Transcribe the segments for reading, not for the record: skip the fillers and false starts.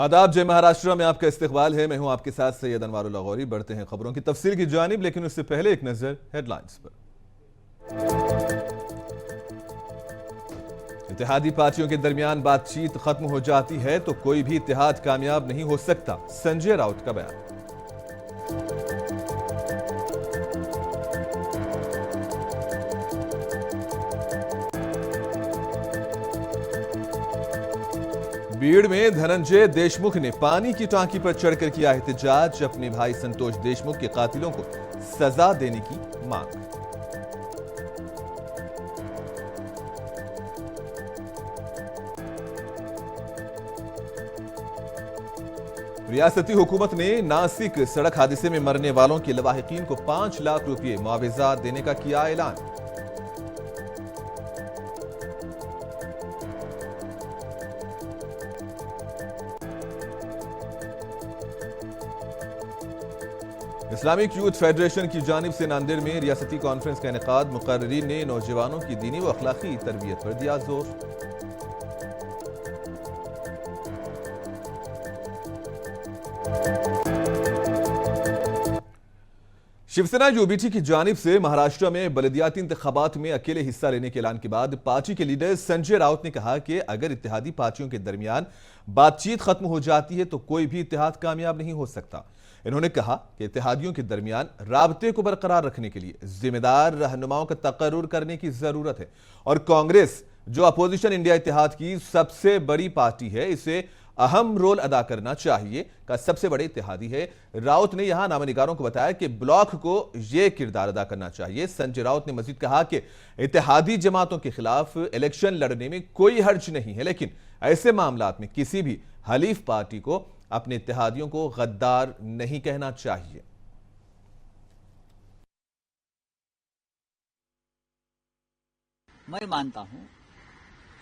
आदाब, जय महाराष्ट्र में आपका इस्तकबाल है। मैं हूं आपके साथ सैयद अनवारुल्लाह गौरी। बढ़ते हैं खबरों की तफसील की जानिब, लेकिन उससे पहले एक नजर हेडलाइंस पर। इत्तेहादी पार्टियों के दरमियान बातचीत खत्म हो जाती है तो कोई भी इत्तेहाद कामयाब नहीं हो सकता, संजय राउत का बयान। बीड़ में धनंजय देशमुख ने पानी की टांकी पर चढ़कर किया एहतजाज, अपने भाई संतोष देशमुख के कातिलों को सजा देने की मांग। रियासती हुकूमत ने नासिक सड़क हादसे में मरने वालों के लवाहिकीन को 5 लाख रुपए मुआवजा देने का किया ऐलान। इस्लामिक यूथ फेडरेशन की जानिब से नांदेड़ में रियासती कॉन्फ्रेंस का इनेकाद, मुकर्रीन ने नौजवानों की दीनी व अखलाकी तरबियत पर दिया जोर। शिवसेना यूबीटी की जानिब से महाराष्ट्र में बलदियाती इंतखाबात में अकेले हिस्सा लेने के ऐलान के बाद पार्टी के लीडर संजय राउत ने कहा कि अगर इत्तेहादी पार्टियों के दरमियान बातचीत खत्म हो जाती है तो कोई भी इत्तेहाद कामयाब नहीं हो सकता। इन्होंने कहा कि इत्तेहादियों के दरमियान राबते को बरकरार रखने के लिए जिम्मेदार रहनुमाओं का तकर्रुर करने की जरूरत है और कांग्रेस, जो अपोजिशन इंडिया इत्तेहाद की सबसे बड़ी पार्टी है, इसे अहम रोल अदा करना चाहिए का सबसे बड़े इत्तेहादी है। राउत ने यहां नामनिगारों को बताया कि ब्लॉक को यह किरदार अदा करना चाहिए। संजय राउत ने मजीद कहा कि इत्तेहादी जमातों के खिलाफ इलेक्शन लड़ने में कोई हर्ज नहीं है, लेकिन ऐसे मामलात में किसी भी हलीफ पार्टी को अपने इत्तेहादियों को गद्दार नहीं कहना चाहिए। मैं मानता हूं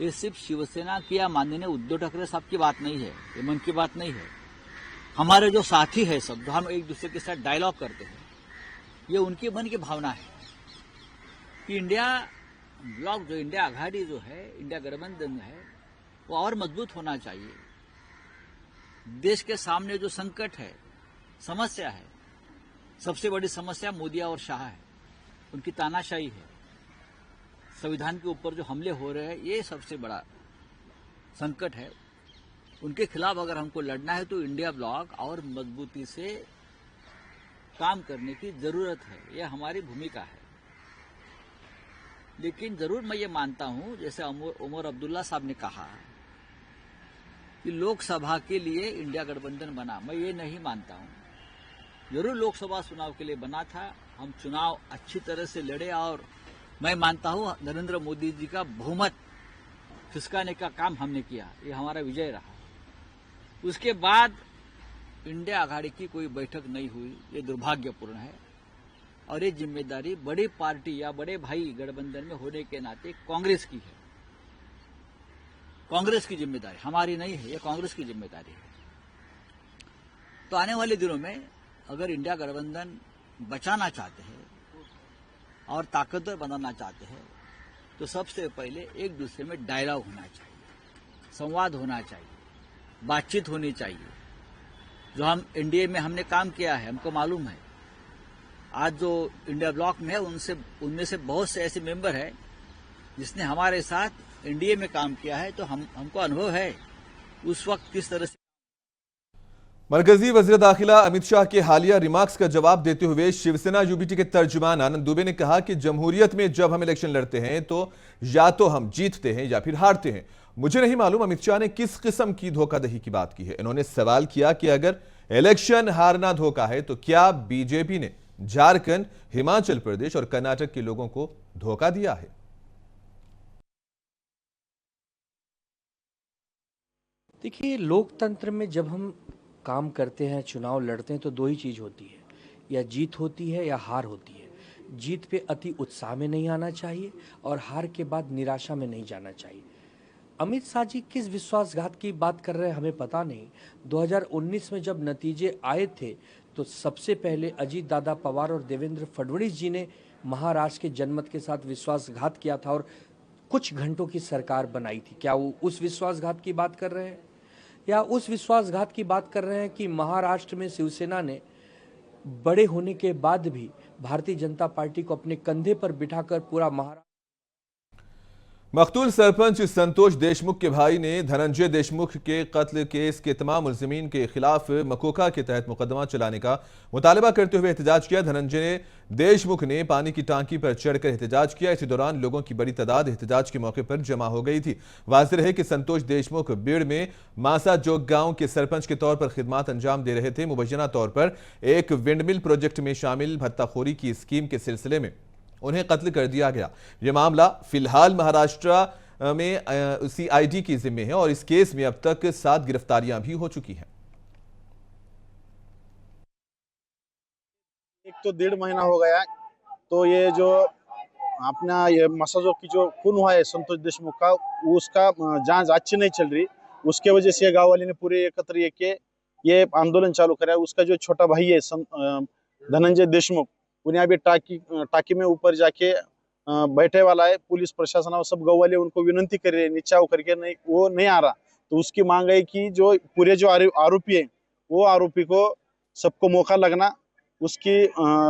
ये सिर्फ शिवसेना की या माननीय उद्धव ठाकरे साहब की बात नहीं है, ये मन की बात नहीं है। हमारे जो साथी है सब, जो हम एक दूसरे के साथ डायलॉग करते हैं, ये उनके मन की भावना है कि इंडिया ब्लॉक, जो इंडिया आघाड़ी जो है, इंडिया गठबंधन है, वो और मजबूत होना चाहिए। देश के सामने जो संकट है, समस्या है, सबसे बड़ी समस्या मोदी और शाह है, उनकी तानाशाही है। संविधान के ऊपर जो हमले हो रहे हैं, ये सबसे बड़ा संकट है। उनके खिलाफ अगर हमको लड़ना है तो इंडिया ब्लॉक और मजबूती से काम करने की जरूरत है, यह हमारी भूमिका है। लेकिन जरूर मैं ये मानता हूं, जैसे उमर अब्दुल्ला साहब ने कहा कि लोकसभा के लिए इंडिया गठबंधन बना, मैं ये नहीं मानता हूं। जरूर लोकसभा चुनाव के लिए बना था, हम चुनाव अच्छी तरह से लड़े और मैं मानता हूं नरेंद्र मोदी जी का बहुमत खिसकाने का काम हमने किया, ये हमारा विजय रहा। उसके बाद इंडिया आघाड़ी की कोई बैठक नहीं हुई, ये दुर्भाग्यपूर्ण है और ये जिम्मेदारी बड़ी पार्टी या बड़े भाई गठबंधन में होने के नाते कांग्रेस की है। कांग्रेस की जिम्मेदारी हमारी नहीं है, ये कांग्रेस की जिम्मेदारी है। तो आने वाले दिनों में अगर इंडिया गठबंधन बचाना चाहते हैं और ताकतवर बनाना चाहते हैं तो सबसे पहले एक दूसरे में डायलॉग होना चाहिए, संवाद होना चाहिए, बातचीत होनी चाहिए। जो हम एनडीए में हमने काम किया है, हमको मालूम है। आज जो इंडिया ब्लॉक में है, उनमें से बहुत से ऐसे मेंबर हैं जिसने हमारे साथ एनडीए में काम किया है, तो हमको अनुभव है उस वक्त किस तरह से। मरकजी वज़ीर दाखिला अमित शाह के हालिया रिमार्क्स का जवाब देते हुए शिवसेना यूबीटी के तर्जुमान आनंद दुबे ने कहा कि जमहूरियत में जब हम इलेक्शन लड़ते हैं तो या तो हम जीतते हैं या फिर हारते हैं। मुझे नहीं मालूम अमित शाह ने किस किस्म की धोखाधड़ी की बात की है। इन्होंने सवाल किया कि अगर इलेक्शन हारना धोखा है तो क्या बीजेपी ने झारखंड, हिमाचल प्रदेश और कर्नाटक के लोगों को धोखा दिया है। देखिए, लोकतंत्र में जब हम काम करते हैं, चुनाव लड़ते हैं, तो दो ही चीज़ होती है, या जीत होती है या हार होती है। जीत पे अति उत्साह में नहीं आना चाहिए और हार के बाद निराशा में नहीं जाना चाहिए। अमित शाह जी किस विश्वासघात की बात कर रहे हैं हमें पता नहीं। 2019 में जब नतीजे आए थे तो सबसे पहले अजीत दादा पवार और देवेंद्र फडणवीस जी ने महाराष्ट्र के जनमत के साथ विश्वासघात किया था और कुछ घंटों की सरकार बनाई थी। क्या वो उस विश्वासघात की बात कर रहे हैं? या उस विश्वासघात की बात कर रहे हैं कि महाराष्ट्र में शिवसेना ने बड़े होने के बाद भी भारतीय जनता पार्टी को अपने कंधे पर बिठाकर पूरा महाराष्ट्र। मकतूल सरपंच संतोष देशमुख के भाई ने धनंजय देशमुख के कत्ल केस के तमाम मुलजिमीन के खिलाफ मकोका के तहत मुकदमा चलाने का मुतालबा करते हुए एहतजाज किया। धनंजय देशमुख ने पानी की टांकी पर चढ़कर एहतजाज किया। इसी दौरान लोगों की बड़ी तादाद एहतजाज के मौके पर जमा हो गई थी। वाज़ेह है कि संतोष देशमुख बीड़ में मासा जोग गांव के सरपंच के तौर पर खिदमात अंजाम दे रहे थे। मुबैना तौर पर एक विंडमिल प्रोजेक्ट में शामिल भत्ताखोरी की स्कीम के सिलसिले में उन्हें कत्ल कर दिया गया। यह मामला फिलहाल महाराष्ट्र में सीआईडी की जिम्मे है और इस केस में अब तक 7 गिरफ्तारियां भी हो चुकी हैं। एक तो 1.5 महीना हो गया, तो ये जो अपना ये मसाजों की जो खून हुआ है संतोष देशमुख का, उसका जांच अच्छी नहीं चल रही। उसके वजह से गांव वाले ने पूरे एकत्र ये के ये आंदोलन चालू करा। उसका जो छोटा भाई है धनंजय देशमुख, उन्हें अभी टाकी में ऊपर जाके बैठे वाला है। पुलिस प्रशासन और सब गाँव वाले उनको विनंती कर रहे हैं नीचे होकर के, नहीं वो नहीं आ रहा। तो उसकी मांग है कि जो पूरे जो आरोपी है वो आरोपी को सबको मौका लगना, उसकी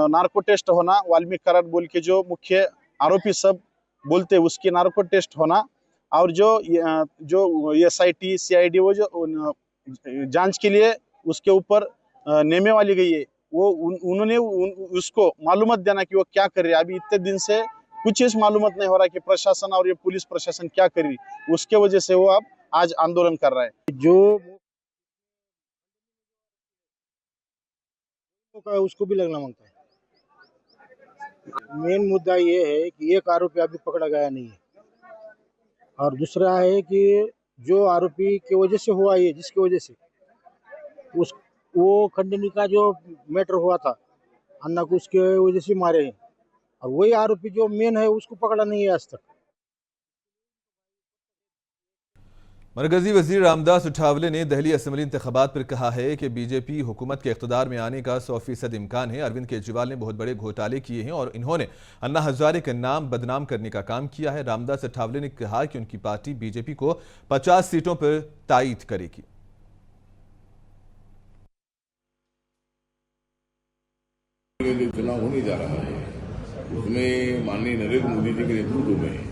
नार्को टेस्ट होना, वाल्मीकि करार बोल के जो मुख्य आरोपी सब बोलते हैं उसकी नार्को टेस्ट होना, और जो SIT CID वो जो जांच के लिए उसके ऊपर नेमे वाली गई है, वो उन्होंने उसको मालूमात देना कि वो क्या कर रही है। अभी इतने दिन से कुछ इस मालूमात नहीं हो रहा कि प्रशासन और ये पुलिस प्रशासन क्या कर रही, उसके वजह से वो अब आज आंदोलन कर रहा है। जो उसको भी लगना मांगता है। मेन मुद्दा ये है कि एक आरोपी अभी पकड़ा गया नहीं है, और दूसरा है कि जो आरोपी की वजह से हुआ ये, जिसकी वजह से वो खंडनी का जो मैटर हुआ था अन्ना को, उसके वजह से मारे हैं, और वही आरोपी जो मेन है उसको पकड़ा नहीं है आज तक। मरकजी वजीर रामदास अठावले ने दहली असम्बली इंतखाबात पर कहा है कि बीजेपी हुकूमत के इख्तिदार में आने का 100% इम्कान है। अरविंद केजरीवाल ने बहुत बड़े घोटाले किए हैं और इन्होंने अन्ना हजारे का नाम बदनाम करने का काम किया है। रामदास अठावले ने कहा कि उनकी पार्टी बीजेपी को 50 सीटों पर तायीद करेगी। चुनाव होने जा रहा है, उसमें माननीय नरेंद्र मोदी जी के नेतृत्व में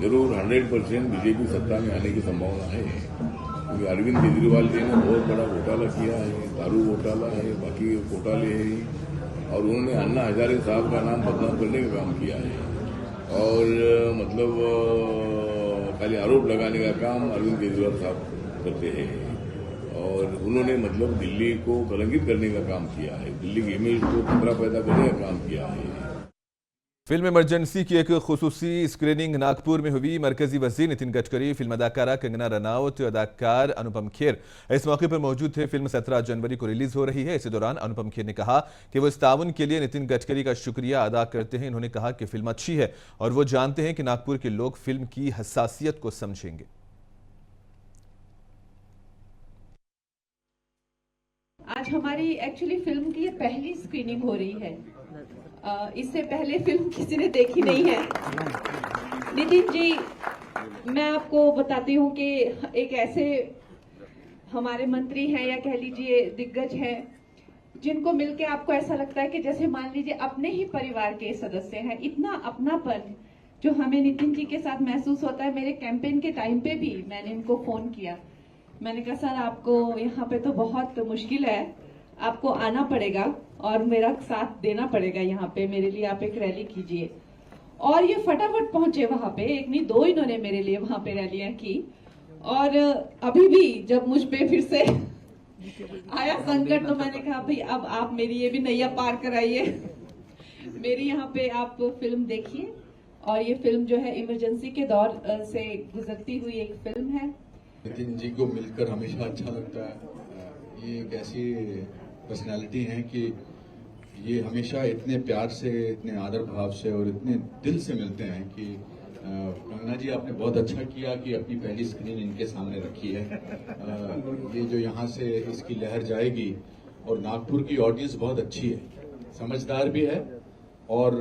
जरूर 100% बीजेपी सत्ता में आने की संभावना है, क्योंकि अरविंद केजरीवाल जी ने बहुत बड़ा घोटाला किया है, दारू घोटाला है, बाकी घोटाले हैं, और उन्होंने अन्ना हजारे साहब का नाम बदनाम करने का काम किया है, और मतलब खाली आरोप लगाने का काम अरविंद केजरीवाल साहब करते हैं, और उन्होंने मतलब दिल्ली को कलंकित करने का काम किया है, दिल्ली की इमेज को खतरा पैदा करने का काम किया है। फिल्म इमरजेंसी की एक खुसूसी स्क्रीनिंग नागपुर में हुई। मरकजी वजीर नितिन गडकरी, फिल्म अदाकारा कंगना रनौत, अदाकार अनुपम खेर इस मौके पर मौजूद थे। फिल्म 17 जनवरी को रिलीज हो रही है। इसी दौरान अनुपम खेर ने कहा कि वो इस ताउन के लिए नितिन गडकरी का शुक्रिया अदा करते हैं। इन्होंने कहा कि फिल्म अच्छी है और वो जानते हैं कि नागपुर के लोग फिल्म की हसासियत को समझेंगे। आज हमारी एक्चुअली फिल्म की ये पहली स्क्रीनिंग हो रही है। इससे पहले फिल्म किसी ने देखी नहीं है। नितिन जी, मैं आपको बताती हूँ कि एक ऐसे हमारे मंत्री हैं या कह लीजिए दिग्गज हैं, जिनको मिलके आपको ऐसा लगता है कि जैसे मान लीजिए अपने ही परिवार के सदस्य हैं। इतना अपनापन जो हमें नितिन जी के साथ महसूस होता है। मेरे कैंपेन के टाइम पे भी मैंने इनको फोन किया, मैंने कहा सर आपको यहाँ पे तो बहुत मुश्किल है, आपको आना पड़ेगा और मेरा साथ देना पड़ेगा, यहाँ पे मेरे लिए आप एक रैली कीजिए। और ये फटाफट पहुंचे वहां पे, एक नहीं दो इन्होंने मेरे लिए वहां पे रैलियां की। और अभी भी जब मुझ पे फिर से आया संकट, तो मैंने कहा भाई अब आप मेरी ये भी नैया पार कराइए, मेरी यहाँ पे आप फिल्म देखिए। और ये फिल्म जो है इमरजेंसी के दौर से गुजरती हुई एक फिल्म है। नितिन जी को मिलकर हमेशा अच्छा लगता है। ये एक ऐसी पर्सनालिटी है कि ये हमेशा इतने प्यार से, इतने आदर भाव से और इतने दिल से मिलते हैं कि कंगना जी आपने बहुत अच्छा किया कि अपनी पहली स्क्रीन इनके सामने रखी है। ये जो यहाँ से इसकी लहर जाएगी, और नागपुर की ऑडियंस बहुत अच्छी है, समझदार भी है और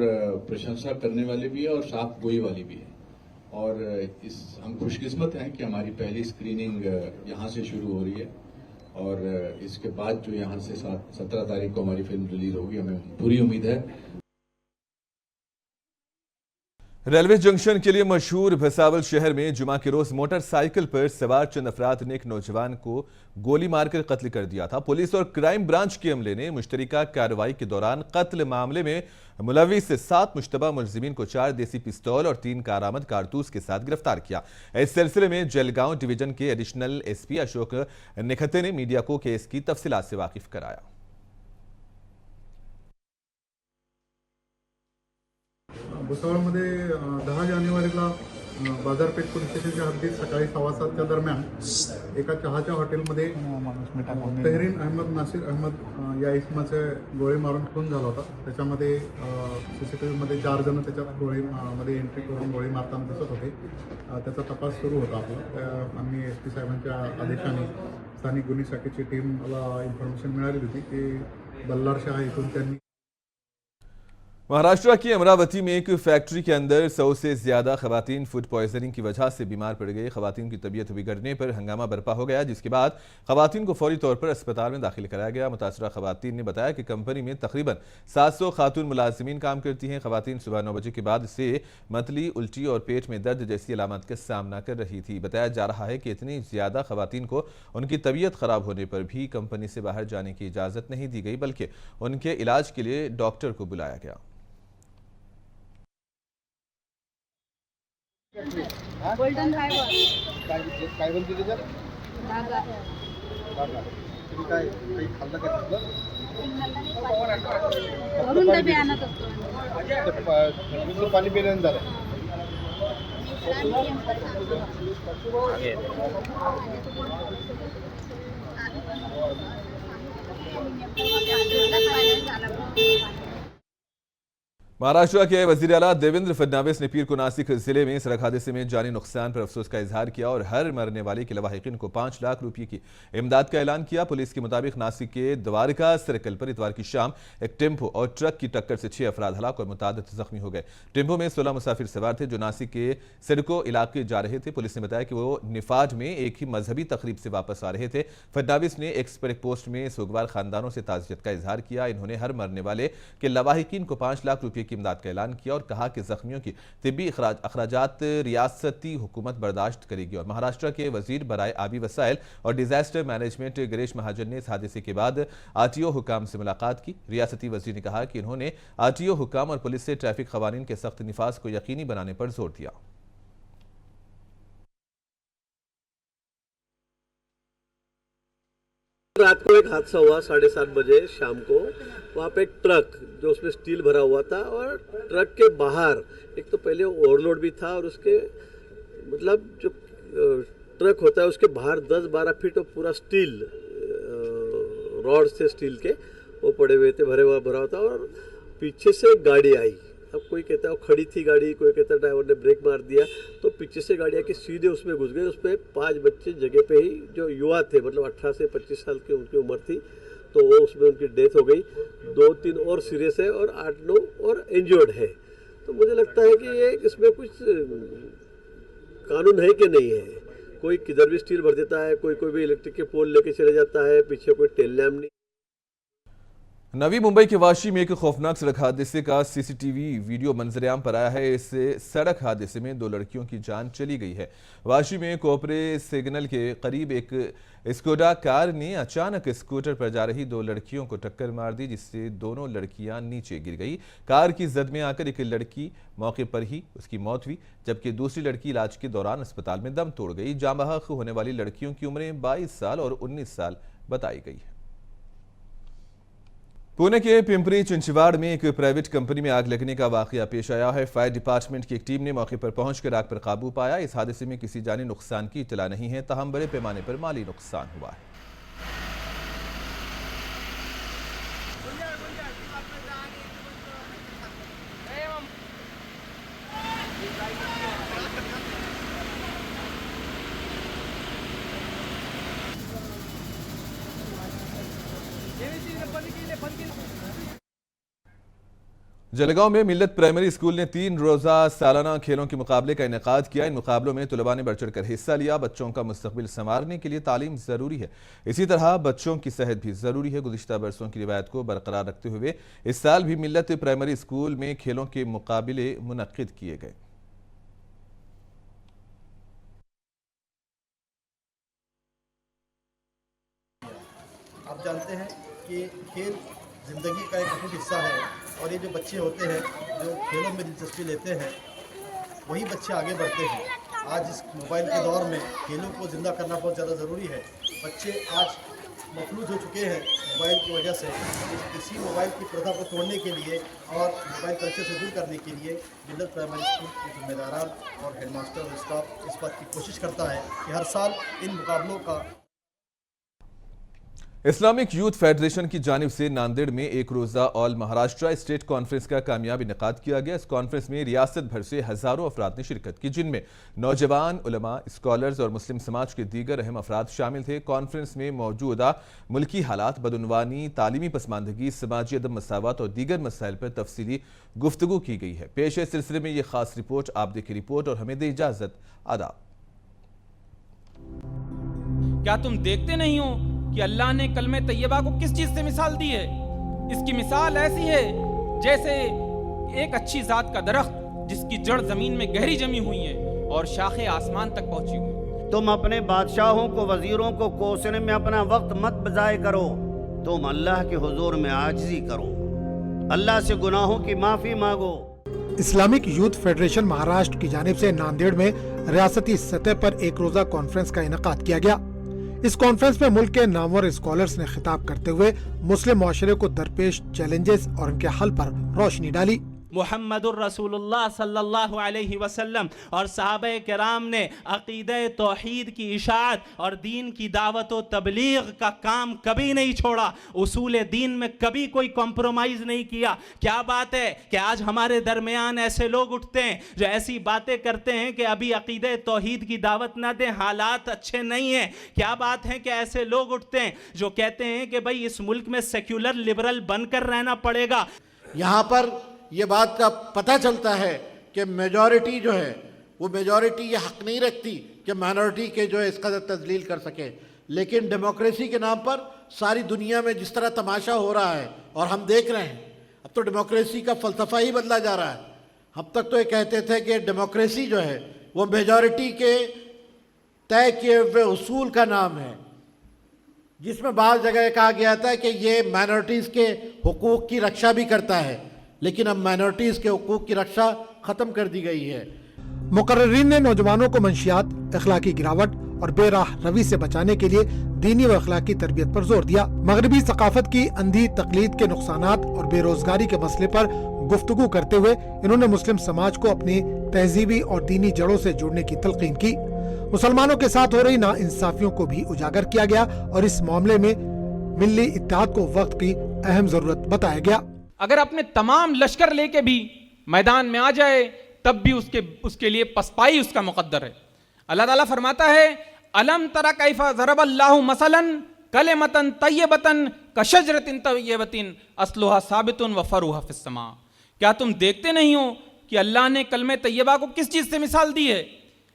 प्रशंसा करने वाली भी है और साफ गोई वाली भी है। और हम खुशकिस्मत हैं कि हमारी पहली स्क्रीनिंग यहाँ से शुरू हो रही है और इसके बाद जो यहाँ से 17 तारीख को हमारी फिल्म रिलीज होगी, हमें पूरी उम्मीद है। रेलवे जंक्शन के लिए मशहूर भसावल शहर में जुमा के रोज मोटरसाइकिल पर सवार चंद अफराद ने एक नौजवान को गोली मारकर कत्ल कर दिया था। पुलिस और क्राइम ब्रांच के अमले ने मुश्तरका कार्रवाई के दौरान कत्ल मामले में मुलविस 7 मुश्तबा मुलजिमीन को 4 देसी पिस्तौल और 3 कारआमद कारतूस के साथ गिरफ्तार किया। इस सिलसिले में जलगांव डिवीजन के एडिशनल एसपी अशोक निखते ने मीडिया को केस की तफसीलात से वाकिफ कराया। भुसावळमध्ये 10 जानेवारीला बाजारपेठ पोलीस स्टेशनच्या हद्दीत सकाळी 7:15 दरम्यान एका चहाच्या हॉटेलमध्ये तहरीन अहमद नासिर अहमद या इसमाचे गोळी मारून खून झाला होता। त्याच्यामध्ये सीसीटीव्हीमध्ये 4 जण त्याच्यात गोळीमध्ये एंट्री करून गोळी मारताना दिसत होते। त्याचा तपास सुरू होता आपला। आम्ही एसपी साहेबांच्या आदेशाने स्थानिक गुन्हे शाखेची टीमला इन्फॉर्मेशन मिळाली होती की बल्लार शाह इथून त्यांनी महाराष्ट्र की अमरावती में एक फैक्ट्री के अंदर 100 से ज्यादा खवातीन फूड पॉइजनिंग की वजह से बीमार पड़ गए। खवातीन की तबीयत बिगड़ने पर हंगामा बरपा हो गया, जिसके बाद खवातीन को फौरी तौर पर अस्पताल में दाखिल कराया गया। मुतासरा खवातीन ने बताया कि कंपनी में तकरीबन 700 खातून मुलाजिमीन काम करती हैं। खवातीन सुबह 9 बजे के बाद से मतली, उल्टी और पेट में दर्द जैसी अलामत का सामना कर रही थी। बताया जा रहा है कि इतनी ज्यादा खवातीन को उनकी तबीयत खराब होने पर भी कंपनी से बाहर जाने की इजाजत नहीं दी गई, बल्कि उनके इलाज के लिए डॉक्टर को बुलाया गया। गोल्डन फायबर काय बनते त्याच्यात? धागा तुम्ही काय काही खाल्लं का तिथलं? वरून डबे आणत असतो ते पाणी पिण्याने झालं. महाराष्ट्र के वजीर आला देवेंद्र फडणवीस ने पीर को नासिक जिले में सड़क हादसे में जानी नुकसान पर अफसोस का इजहार किया और हर मरने वाले के लवाहिकीन को 5 लाख रुपए की इमदाद का ऐलान किया। पुलिस के मुताबिक नासिक के द्वारका सर्कल पर इतवार की शाम एक टेम्पो और ट्रक की टक्कर से 6 अफराद हलाक और मुतादिद जख्मी हो गए। टेम्पो में 16 मुसाफिर सवार थे जो नासिक के सिडको इलाके जा रहे थे। पुलिस ने बताया कि वो निफाड में एक ही मजहबी तकरीब से वापस आ रहे थे। फडणवीस ने एक्स पर एक पोस्ट में सोगवार खानदानों से ताज़ियत का इजहार किया। इन्होंने हर मरने वाले के लवाहिकीन को 5 लाख रुपए की इमदाद का ऐलान किया और कहा कि जख्मियों की तिब्बी अखराजात रियासती हुकूमत बर्दाश्त करेगी। और महाराष्ट्र के वजीर बराए आबी वसाइल और डिजास्टर मैनेजमेंट गिरीश महाजन ने इस हादसे के बाद आरटीओ हुकाम से मुलाकात की। रियासती वजीर ने कहा कि उन्होंने आरटीओ हुकाम और पुलिस से ट्रैफिक कवानीन के सख्त निफाज को यकीनी बनाने पर जोर दिया। रात को एक हादसा हुआ 7:30 बजे शाम को। वहाँ पे एक ट्रक जो उसमें स्टील भरा हुआ था और ट्रक के बाहर एक तो पहले ओवरलोड भी था और उसके मतलब जो ट्रक होता है उसके बाहर 10-12 फीट और पूरा स्टील रॉड से स्टील के वो पड़े हुए थे, भरा हुआ था। और पीछे से एक गाड़ी आई। अब कोई कहता है वो खड़ी थी गाड़ी, कोई कहता है ड्राइवर ने ब्रेक मार दिया, तो पीछे से गाड़ी आके सीधे उसमें घुस गई। उसमें 5 बच्चे जगह पे ही जो युवा थे, मतलब 18 से 25 साल की उनकी उम्र थी, तो वो उसमें उनकी डेथ हो गई। 2-3 और सीरियस है और 8-9 और इंजर्ड है। तो मुझे लगता है कि ये इसमें कुछ कानून है कि नहीं है। कोई किधर भी स्टील भर देता है, कोई भी इलेक्ट्रिक के पोल लेके चले जाता है, पीछे कोई टेल लैम्प नहीं। नवी मुंबई के वाशी में एक खौफनाक सड़क हादसे का सीसीटीवी वीडियो मंजरेआम पर आया है। इस सड़क हादसे में 2 लड़कियों की जान चली गई है। वाशी में कोपरे सिग्नल के करीब एक स्कोडा कार ने अचानक स्कूटर पर जा रही 2 लड़कियों को टक्कर मार दी, जिससे दोनों लड़कियां नीचे गिर गई। कार की जद में आकर एक लड़की मौके पर ही उसकी मौत हुई, जबकि दूसरी लड़की इलाज के दौरान अस्पताल में दम तोड़ गई। जाँ बहक होने वाली लड़कियों की उम्रें 22 साल और 19 साल बताई गई है। पुणे के पिंपरी चिंचवाड़ में एक प्राइवेट कंपनी में आग लगने का वाकया पेश आया है। फायर डिपार्टमेंट की एक टीम ने मौके पर पहुंचकर आग पर काबू पाया। इस हादसे में किसी जानी नुकसान की इत्तला नहीं है, ताहम बड़े पैमाने पर माली नुकसान हुआ है। जलगांव में मिल्लत प्राइमरी स्कूल ने 3 रोजा सालाना खेलों के मुकाबले का इनेकाद किया। इन मुकाबलों में तुलबा ने बढ़ चढ़कर हिस्सा लिया। बच्चों का मुस्तकबिल संवारने के लिए तालीम जरूरी है, इसी तरह बच्चों की सेहत भी जरूरी है। गुज़िश्ता बरसों की रिवायत को बरकरार रखते हुए इस साल भी मिल्लत प्राइमरी स्कूल में खेलों के मुकाबले मुनक्किद किए गए। आप जानते हैं कि खेल ज़िंदगी का एक अहम हिस्सा है और ये जो बच्चे होते हैं जो खेलों में दिलचस्पी लेते हैं वही बच्चे आगे बढ़ते हैं। आज इस मोबाइल के दौर में खेलों को ज़िंदा करना बहुत ज़्यादा ज़रूरी है। बच्चे आज मफलूज हो चुके हैं मोबाइल की वजह से। इसी मोबाइल की प्रथा को तोड़ने के लिए और मोबाइल कल्चर से दूर करने के लिए मिल्लत प्राइमरी स्कूल के जिम्मेदारान और हेडमास्टर और स्टाफ इस बात की कोशिश करता है कि हर साल इन मुकाबलों का इस्लामिक यूथ फेडरेशन की जानिब से नांदेड़ में एक रोजा ऑल महाराष्ट्र स्टेट कॉन्फ्रेंस का कामयाब इनेकाद किया गया। इस कॉन्फ्रेंस में रियासत भर से हजारों अफराद ने शिरकत की, जिनमें नौजवान, उलमा, स्कॉलर्स और मुस्लिम समाज के दीगर अहम अफराद शामिल थे। कॉन्फ्रेंस में मौजूदा मुल्की हालात, बदउनवानी, तालीमी पसमानदगी, समाजी अदम मसावत और दीगर मसाइल पर तफसीली गुफ्तगू की गई है। पेश है सिलसिले में ये खास रिपोर्ट। आप देखिए रिपोर्ट और हमें दे इजाजत। आदाब। क्या तुम देखते नहीं हो कि अल्लाह ने कलमे तैयबा को किस चीज से मिसाल दी है? इसकी मिसाल ऐसी है जैसे एक अच्छी जात का दरख्त जिसकी जड़ जमीन में गहरी जमी हुई है और शाखें आसमान तक पहुंची हुई। तुम अपने बादशाहों को, वजीरों को कोसने में अपना वक्त मत बजाय करो। तुम अल्लाह के हुजूर में आजिज़ी करो, अल्लाह से गुनाहों की माफी मांगो। इस्लामिक यूथ फेडरेशन महाराष्ट्र की जानिब से नांदेड़ में रियासती सतह पर एक रोजा कॉन्फ्रेंस का इनेकाद किया गया। इस कॉन्फ्रेंस में मुल्क के नामवर स्कॉलर्स ने खिताब करते हुए मुस्लिम मुआशरे को दरपेश चैलेंजेस और उनके हल पर रोशनी डाली। मुहम्मदुर रसूलुल्लाह सल्लल्लाहु अलैहि वसल्लम और सहाबे किराम ने अक़ीदे तौहीद की इशाअत और दीन की दावत व तबलीग का काम कभी नहीं छोड़ा। उसूल दीन में कभी कोई कॉम्प्रोमाइज़ नहीं किया। क्या बात है कि आज हमारे दरमियान ऐसे लोग उठते हैं जो ऐसी बातें करते हैं कि अभी अक़ीदे तौहीद की दावत ना दें, हालात अच्छे नहीं हैं। क्या बात है कि ऐसे लोग उठते हैं जो कहते हैं कि भाई इस मुल्क में सेक्युलर लिबरल बनकर रहना पड़ेगा। यहाँ पर ये बात का पता चलता है कि मेजॉरिटी जो है वो मेजॉरिटी ये हक नहीं रखती कि माइनॉरिटी के जो है इस कदर तजलील कर सके। लेकिन डेमोक्रेसी के नाम पर सारी दुनिया में जिस तरह तमाशा हो रहा है और हम देख रहे हैं, अब तो डेमोक्रेसी का फ़लसफ़ा ही बदला जा रहा है। अब तक तो ये कहते थे कि डेमोक्रेसी जो है वो मेजॉरिटी के तय किए हुए उसूल का नाम है, जिसमें बाज़ जगह कहा गया था कि ये माइनॉरिटीज़ के हुकूक़ की रक्षा भी करता है, लेकिन अब माइनॉरिटीज़ के हुकूक की रक्षा ख़त्म कर दी गई है। मुकर्रिरीन ने नौजवानों को मंशियात, अखलाकी गिरावट और बेराह रवी से बचाने के लिए दीनी व अखलाकी तरबियत पर जोर दिया। मगरबी सकाफत की अंधी तकलीद के नुकसानात और बेरोजगारी के मसले पर गुफ्तगू करते हुए इन्होंने मुस्लिम समाज को अपनी तहजीबी और दीनी जड़ों से जुड़ने की तलकीन की। मुसलमानों के साथ हो रही नाइंसाफियों को भी उजागर किया गया और इस मामले में मिल्ली इत्तेहाद को वक्त की अहम जरूरत बताया गया। अगर अपने तमाम लश्कर लेके भी मैदान में आ जाए तब भी उसके लिए पसपाई उसका मुकद्दर है। अल्लाह ताला फरमाता है, अलम तरा कैफा ज़रबल्लाहु मसलन कलिमतन तय्यबतन कशजरतिन तय्यबतिन अस्लुहा साबितुन व फरूहा फिस्समा। क्या तुम देखते नहीं हो कि अल्लाह ने कलमे तय्यबा को किस चीज़ से मिसाल दी है?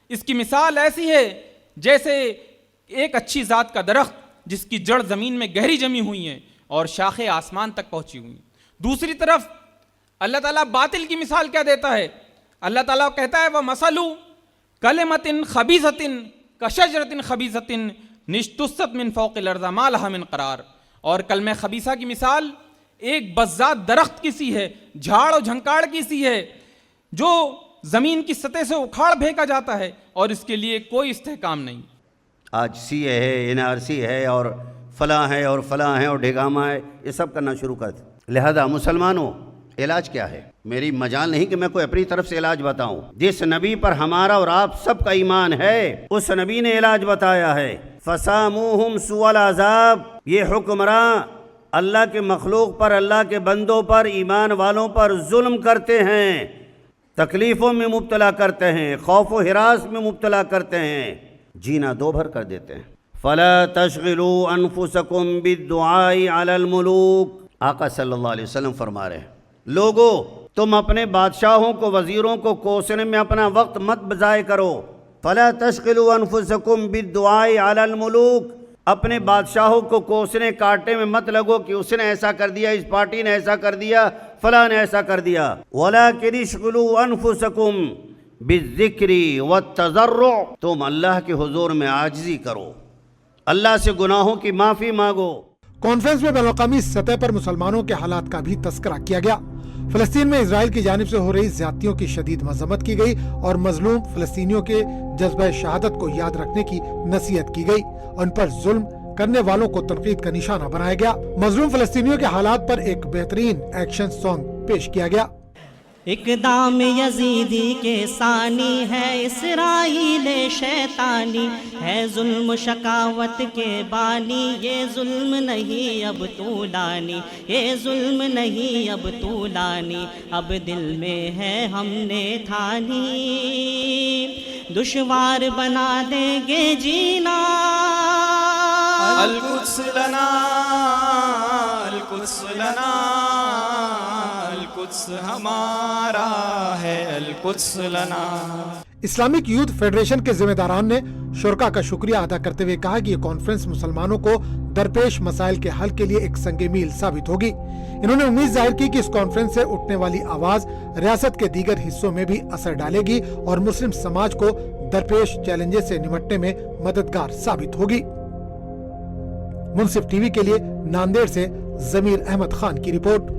इसकी मिसाल ऐसी है जैसे एक अच्छी ज़ात का दरख्त जिसकी जड़ ज़मीन में गहरी जमी हुई है और शाखें आसमान तक पहुंची हुई। दूसरी तरफ अल्लाह ताला बातिल की मिसाल क्या देता है? अल्लाह ताला कहता है, वह मसलू कलिमतिन खबीसतिन कशजरतिन खबीसतिन निश्तुस्सत मिन फौक़िल अर्ज़ मा लहा मिन क़रार। और कलमे खबीसा की मिसाल एक बज़्ज़ात दरख्त की सी है, झाड़ और झंकाड़ की सी है, जो ज़मीन की सतह से उखाड़ फेंका जाता है और इसके लिए कोई इस्तेहकाम नहीं। आज CA है, NRC है और फलां है और फलां है और ढेगामा है, ये सब करना शुरू कर दे। लिहाजा मुसलमानों, इलाज क्या है? मेरी मजाल नहीं कि मैं कोई अपनी तरफ से इलाज बताऊं। जिस नबी पर हमारा और आप सबका ईमान है उस नबी ने इलाज बताया है। फसामुहुम सुअल अज़ाब, ये हुक्मरां अल्लाह के मखलूक पर, अल्लाह के बंदों पर, ईमान वालों पर जुल्म करते हैं, तकलीफ़ों में मुब्तला करते हैं, खौफ व हिरास में मुब्तला करते हैं, जीना दो भर कर देते हैं। फला तशगिलू अनफुसकुम बिद्दुआई अलल मुलूक। आका सल्लल्लाहु अलैहि वसल्लम फरमा रहे हैं, लोगों तुम अपने बादशाहों को, वजीरों को कोसने में अपना वक्त मत बजाय करो। फला तशगिलू अनफुसकुम बिद्दुआई अलल मुलूक, अपने बादशाहों को कोसने काटने में मत लगो कि उसने ऐसा कर दिया, इस पार्टी ने ऐसा कर दिया, फला ने ऐसा कर दिया। वलाकिन इश्गिलू अनफुसकुम बिज़्ज़िक्री वत्तज़र्रु, तुम अल्लाह के हुजूर में आजिज़ी करो, अल्लाह से गुनाहों की माफ़ी मांगो। कॉन्फ्रेंस में बैनुल-अक़वामी सतह पर मुसलमानों के हालात का भी तस्करा किया गया। फलस्तीन में इजराइल की जानिब से हो रही ज्यादतियों की शदीद मजम्मत की गई और मजलूम फलस्तीनियों के जज्बा शहादत को याद रखने की नसीहत की गई। उन पर जुल्म करने वालों को तनकीद का निशाना बनाया गया। मजलूम फलस्तीनियों के हालात पर एक बेहतरीन एक्शन सॉन्ग पेश किया गया। इक़दाम यजीदी के सानी है, इसराइल शैतानी है, जुल्म शकावत के बानी, ये जुल्म नहीं अब तूलानी, ये जुल्म नहीं अब तूलानी, अब दिल में है हमने ठानी, दुश्वार बना देंगे जीना। अल-कुद्स लना, अल-कुद्स लना, अल-कुद्स हमारा है, अल-कुद्स लना। इस्लामिक यूथ फेडरेशन के जिम्मेदारान ने शुरका का शुक्रिया अदा करते हुए कहा कि ये कॉन्फ्रेंस मुसलमानों को दरपेश मसाइल के हल के लिए एक संगे मील साबित होगी। इन्होंने उम्मीद जाहिर की कि इस कॉन्फ्रेंस से उठने वाली आवाज रियासत के दीगर हिस्सों में भी असर डालेगी और मुस्लिम समाज को दरपेश चैलेंजेस से निपटने में मददगार साबित होगी। मुनसिफ टीवी के लिए नांदेड़ से जमीर अहमद खान की रिपोर्ट।